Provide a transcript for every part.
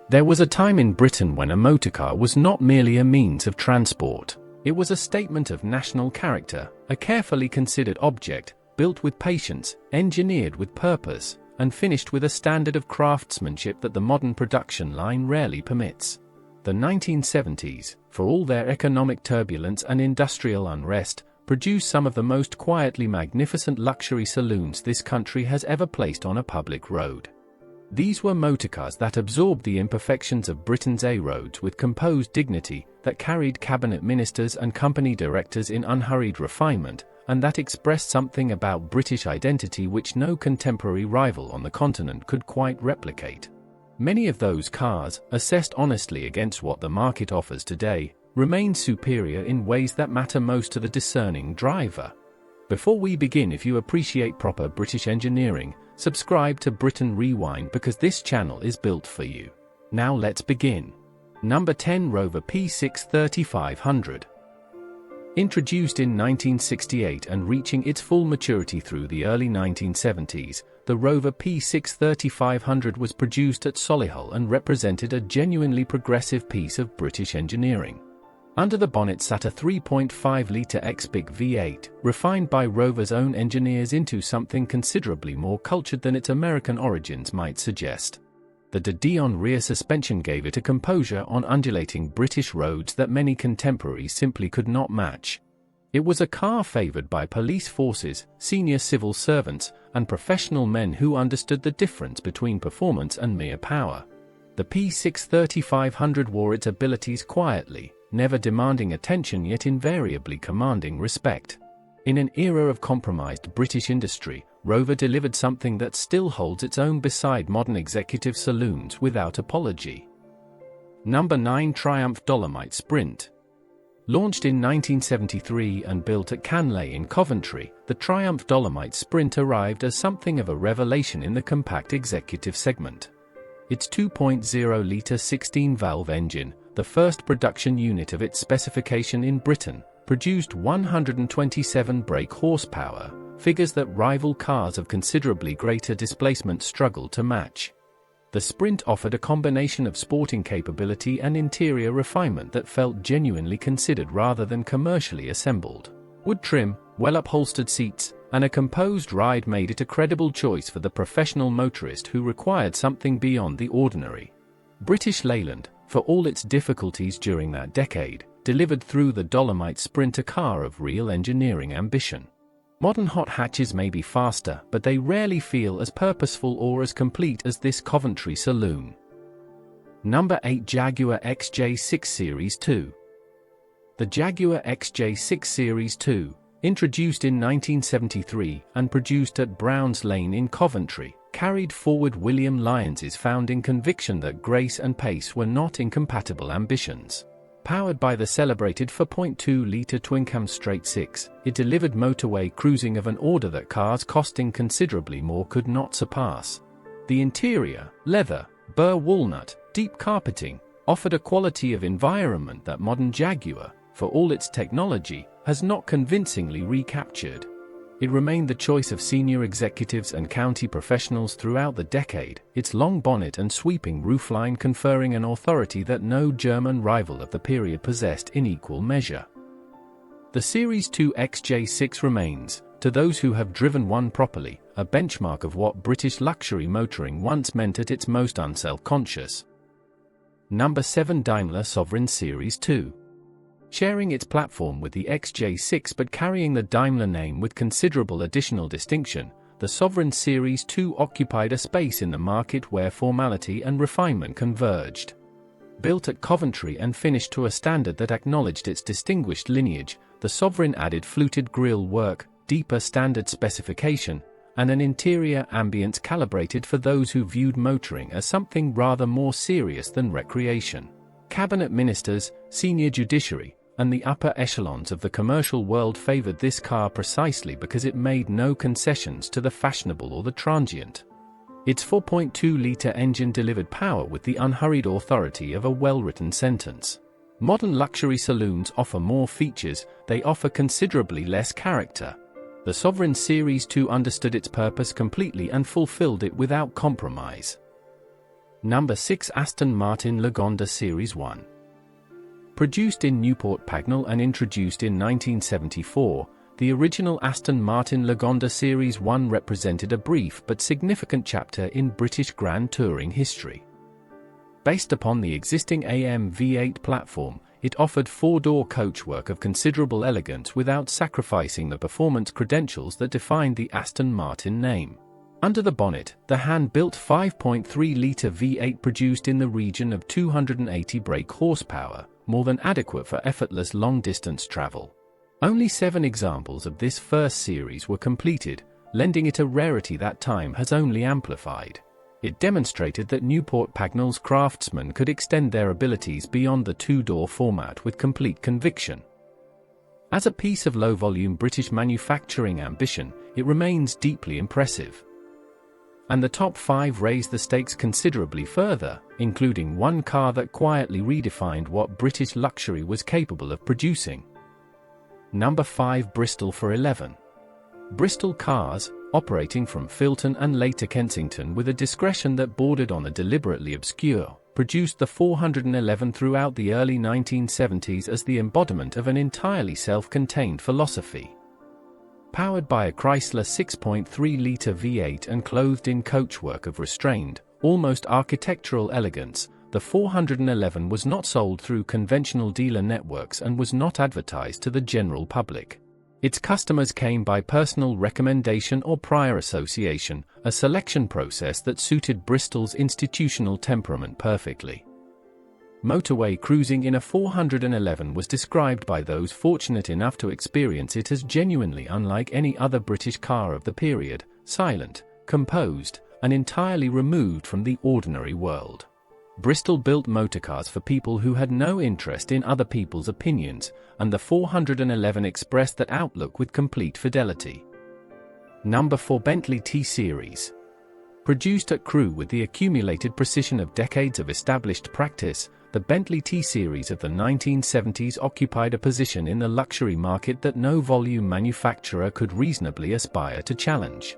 There was a time in Britain when a motorcar was not merely a means of transport. It was a statement of national character, a carefully considered object, built with patience, engineered with purpose, and finished with a standard of craftsmanship that the modern production line rarely permits. The 1970s, for all their economic turbulence and industrial unrest, produced some of the most quietly magnificent luxury saloons this country has ever placed on a public road. These were motorcars that absorbed the imperfections of Britain's A-roads with composed dignity, that carried cabinet ministers and company directors in unhurried refinement, and that expressed something about British identity which no contemporary rival on the continent could quite replicate. Many of those cars, assessed honestly against what the market offers today, remain superior in ways that matter most to the discerning driver. Before we begin, if you appreciate proper British engineering, subscribe to Britain Rewind because this channel is built for you. Now let's begin. Number 10, Rover P6 3500. Introduced in 1968 and reaching its full maturity through the early 1970s, the Rover P6 3500 was produced at Solihull and represented a genuinely progressive piece of British engineering. Under the bonnet sat a 3.5-litre X-Big V8, refined by Rover's own engineers into something considerably more cultured than its American origins might suggest. The de Dion rear suspension gave it a composure on undulating British roads that many contemporaries simply could not match. It was a car favoured by police forces, senior civil servants, and professional men who understood the difference between performance and mere power. The P6 3500 wore its abilities quietly, never demanding attention yet invariably commanding respect. In an era of compromised British industry, Rover delivered something that still holds its own beside modern executive saloons without apology. Number 9, Triumph Dolomite Sprint. Launched in 1973 and built at Pagnell in Coventry, the Triumph Dolomite Sprint arrived as something of a revelation in the compact executive segment. Its 2.0-litre 16-valve engine, the first production unit of its specification in Britain, produced 127 brake horsepower, figures that rival cars of considerably greater displacement struggled to match. The Sprint offered a combination of sporting capability and interior refinement that felt genuinely considered rather than commercially assembled. Wood trim, well-upholstered seats, and a composed ride made it a credible choice for the professional motorist who required something beyond the ordinary. British Leyland, for all its difficulties during that decade, delivered through the Dolomite Sprint a car of real engineering ambition. Modern hot hatches may be faster, but they rarely feel as purposeful or as complete as this Coventry saloon. Number 8, Jaguar XJ6 Series 2. The Jaguar XJ6 Series 2, introduced in 1973 and produced at Browns Lane in Coventry, carried forward William Lyons's founding conviction that grace and pace were not incompatible ambitions. Powered by the celebrated 4.2-litre twin-cam straight-six, it delivered motorway cruising of an order that cars costing considerably more could not surpass. The interior, leather, burr walnut, deep carpeting, offered a quality of environment that modern Jaguar, for all its technology, has not convincingly recaptured. It remained the choice of senior executives and county professionals throughout the decade, its long bonnet and sweeping roofline conferring an authority that no German rival of the period possessed in equal measure. The Series 2 XJ6 remains, to those who have driven one properly, a benchmark of what British luxury motoring once meant at its most unself-conscious. Number 7, Daimler Sovereign Series 2. Sharing its platform with the XJ6 but carrying the Daimler name with considerable additional distinction, the Sovereign Series 2 occupied a space in the market where formality and refinement converged. Built at Coventry and finished to a standard that acknowledged its distinguished lineage, the Sovereign added fluted grille work, deeper standard specification, and an interior ambience calibrated for those who viewed motoring as something rather more serious than recreation. Cabinet ministers, senior judiciary, and the upper echelons of the commercial world favored this car precisely because it made no concessions to the fashionable or the transient. Its 4.2-litre engine delivered power with the unhurried authority of a well-written sentence. Modern luxury saloons offer more features, they offer considerably less character. The Sovereign Series 2 understood its purpose completely and fulfilled it without compromise. Number 6. Aston Martin Lagonda Series 1. Produced in Newport Pagnell and introduced in 1974, the original Aston Martin Lagonda Series 1 represented a brief but significant chapter in British Grand Touring history. Based upon the existing AM V8 platform, it offered four-door coachwork of considerable elegance without sacrificing the performance credentials that defined the Aston Martin name. Under the bonnet, the hand-built 5.3-litre V8 produced in the region of 280 brake horsepower, more than adequate for effortless long-distance travel. Only 7 examples of this first series were completed, lending it a rarity that time has only amplified. It demonstrated that Newport Pagnell's craftsmen could extend their abilities beyond the two-door format with complete conviction. As a piece of low-volume British manufacturing ambition, it remains deeply impressive. And the top 5 raised the stakes considerably further, including one car that quietly redefined what British luxury was capable of producing. Number 5. Bristol for 11. Bristol cars, operating from Filton and later Kensington with a discretion that bordered on the deliberately obscure, produced the 411 throughout the early 1970s as the embodiment of an entirely self-contained philosophy. Powered by a Chrysler 6.3-litre V8 and clothed in coachwork of restrained, almost architectural elegance, the 411 was not sold through conventional dealer networks and was not advertised to the general public. Its customers came by personal recommendation or prior association, a selection process that suited Bristol's institutional temperament perfectly. Motorway cruising in a 411 was described by those fortunate enough to experience it as genuinely unlike any other British car of the period, silent, composed, and entirely removed from the ordinary world. Bristol built motorcars for people who had no interest in other people's opinions, and the 411 expressed that outlook with complete fidelity. Number 4. Bentley T-Series. Produced at Crewe with the accumulated precision of decades of established practice, the Bentley T-Series of the 1970s occupied a position in the luxury market that no volume manufacturer could reasonably aspire to challenge.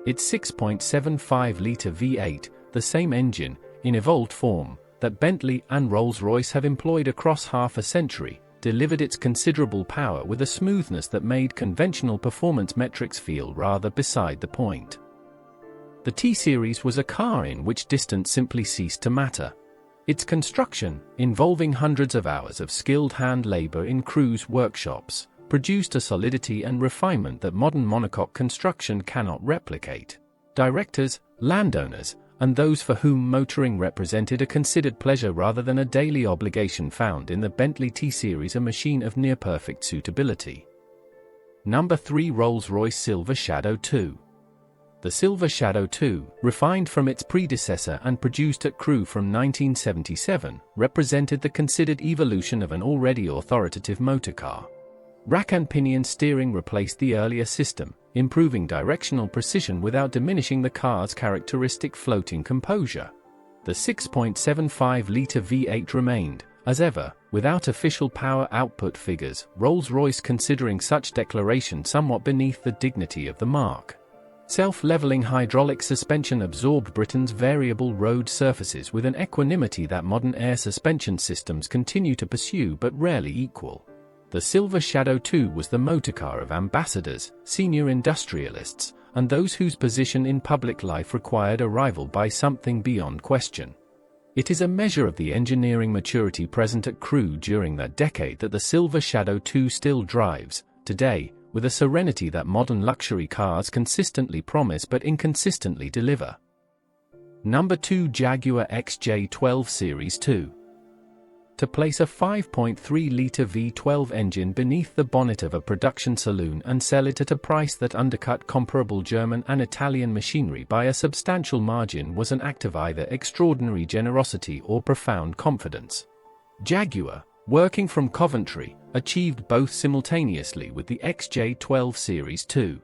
Its 6.75-litre V8, the same engine, in evolved form, that Bentley and Rolls-Royce have employed across half a century, delivered its considerable power with a smoothness that made conventional performance metrics feel rather beside the point. The T-Series was a car in which distance simply ceased to matter. Its construction, involving hundreds of hours of skilled hand labor in Crewe's workshops, produced a solidity and refinement that modern monocoque construction cannot replicate. Directors, landowners, and those for whom motoring represented a considered pleasure rather than a daily obligation found in the Bentley T-Series a machine of near-perfect suitability. Number 3. Rolls-Royce Silver Shadow 2. The Silver Shadow 2, refined from its predecessor and produced at Crewe from 1977, represented the considered evolution of an already authoritative motorcar. Rack and pinion steering replaced the earlier system, improving directional precision without diminishing the car's characteristic floating composure. The 6.75-litre V8 remained, as ever, without official power output figures, Rolls-Royce considering such declaration somewhat beneath the dignity of the mark. Self-leveling hydraulic suspension absorbed Britain's variable road surfaces with an equanimity that modern air suspension systems continue to pursue but rarely equal. The Silver Shadow 2 was the motorcar of ambassadors, senior industrialists, and those whose position in public life required a rival by something beyond question. It is a measure of the engineering maturity present at Crewe during that decade that the Silver Shadow 2 still drives, today, with a serenity that modern luxury cars consistently promise but inconsistently deliver. Number 2. Jaguar XJ6 Series 2. To place a 5.3-litre V12 engine beneath the bonnet of a production saloon and sell it at a price that undercut comparable German and Italian machinery by a substantial margin was an act of either extraordinary generosity or profound confidence. Jaguar, working from Coventry, achieved both simultaneously with the XJ6 Series 2.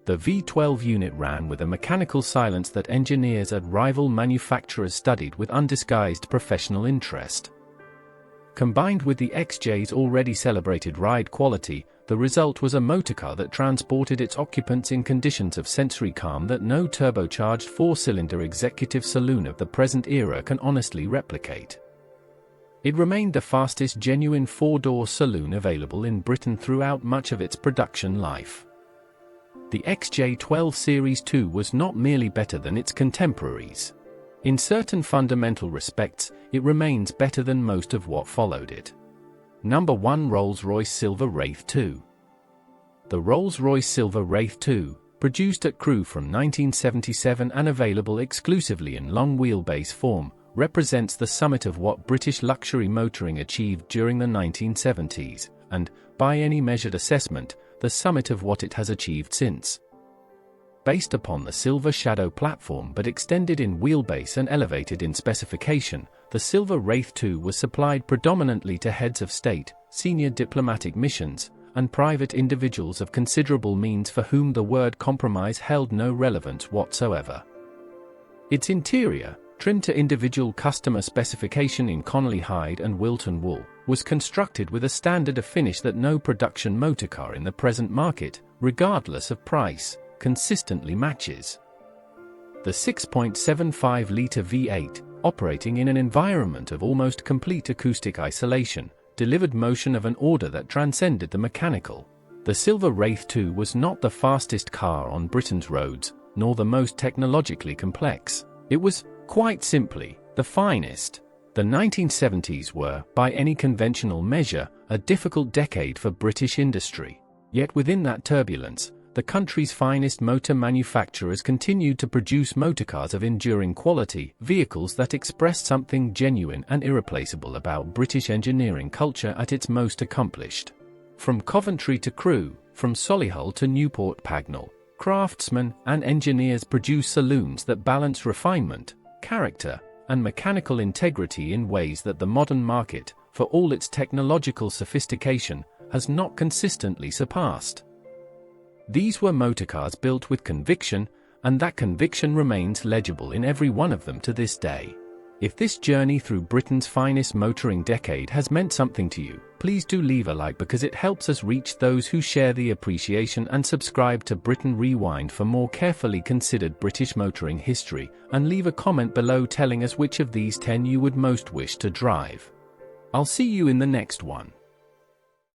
The V12 unit ran with a mechanical silence that engineers at rival manufacturers studied with undisguised professional interest. Combined with the XJ's already celebrated ride quality, the result was a motorcar that transported its occupants in conditions of sensory calm that no turbocharged four-cylinder executive saloon of the present era can honestly replicate. It remained the fastest genuine four-door saloon available in Britain throughout much of its production life. The XJ12 Series 2 was not merely better than its contemporaries. In certain fundamental respects, it remains better than most of what followed it. Number 1. Rolls-Royce Silver Wraith 2. The Rolls-Royce Silver Wraith 2, produced at Crewe from 1977 and available exclusively in long wheelbase form, represents the summit of what British luxury motoring achieved during the 1970s, and, by any measured assessment, the summit of what it has achieved since. Based upon the Silver Shadow platform but extended in wheelbase and elevated in specification, the Silver Wraith 2 was supplied predominantly to heads of state, senior diplomatic missions, and private individuals of considerable means for whom the word compromise held no relevance whatsoever. Its interior, trimmed to individual customer specification in Connolly hide and Wilton wool, was constructed with a standard of finish that no production motorcar in the present market, regardless of price, consistently matches. The 6.75-litre V8, operating in an environment of almost complete acoustic isolation, delivered motion of an order that transcended the mechanical. The Silver Wraith 2 was not the fastest car on Britain's roads, nor the most technologically complex. It was, quite simply, the finest. The 1970s were, by any conventional measure, a difficult decade for British industry. Yet within that turbulence, the country's finest motor manufacturers continued to produce motorcars of enduring quality, vehicles that expressed something genuine and irreplaceable about British engineering culture at its most accomplished. From Coventry to Crewe, from Solihull to Newport Pagnell, craftsmen and engineers produce saloons that balance refinement, character, and mechanical integrity in ways that the modern market, for all its technological sophistication, has not consistently surpassed. These were motorcars built with conviction, and that conviction remains legible in every one of them to this day. If this journey through Britain's finest motoring decade has meant something to you, please do leave a like because it helps us reach those who share the appreciation, and subscribe to Britain Rewind for more carefully considered British motoring history, and leave a comment below telling us which of these 10 you would most wish to drive. I'll see you in the next one.